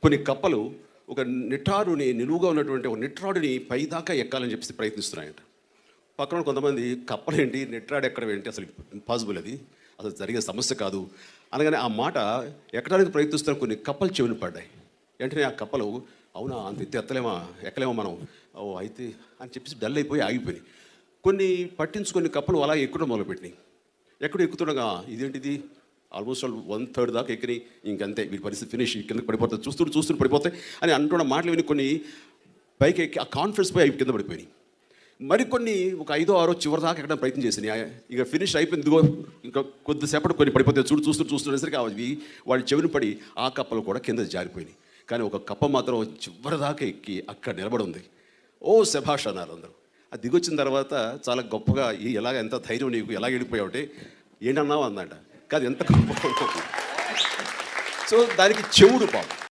కొన్ని కప్పలు ఒక నిటారుని నిలువుగా ఉన్నటువంటి ఒక నిట్రాడుని పైదాకా ఎక్కాలని చెప్పేసి ప్రయత్నిస్తున్నాయంట. పక్కన కొంతమంది కప్పలేంటి నిట్రాడు ఎక్కడం ఏంటి, అసలు ఇంపాసిబుల్, అది అసలు జరిగే సమస్య కాదు అనగానే ఆ మాట ఎక్కడానికి ప్రయత్నిస్తున్న కొన్ని కప్పలు చెవిని పడ్డాయి. వెంటనే ఆ కప్పలు అవునా అంత ఎత్తి ఎక్కలేమా మనం, ఓ అయితే అని చెప్పేసి డల్ అయిపోయి ఆగిపోయినాయి. కొన్ని పట్టించుకొని కప్పలు అలా ఎక్కువడం మొదలుపెట్టినాయి. ఎక్కుతుండగా ఇదేంటిది ఆల్మోస్ట్ 1/3 దాకా ఎక్కినాయి, ఇంకంతే వీటి పరిస్థితి ఫినిష్, కిందకి పడిపోతాయి, చూస్తూ పడిపోతాయి అని అంటున్న మాటలు విని కొన్ని పైకి ఎక్కి ఆ కాన్ఫిడెన్స్ పోయి అవి కింద పడిపోయినాయి. మరికొన్ని ఒక 5ో 6 చివరి దాకా ఎక్కడం ప్రయత్నం చేసినాయి. ఇక ఫినిష్ అయిపోయింది, ఇదిగో ఇంకా కొద్దిసేపటి కొన్ని పడిపోతాయి, చూస్తుండేసరికి అవి వాడి చెవిని పడి ఆ కప్పలు కూడా కింద జారిపోయినాయి. కానీ ఒక కప్ప మాత్రం చివరి దాకా ఎక్కి అక్కడ నిలబడి ఉంది. ఓ శభాష్ అన్నారు అందరూ. అది దిగొచ్చిన తర్వాత చాలా గొప్పగా ఎలాగ ఎంత ధైర్యం నీకు, ఎలా వెళ్ళిపోయావుంటే ఏంటన్నావు అందంట. కాదు ఎంత గొప్ప. సో దానికి చెవుడు పాపం.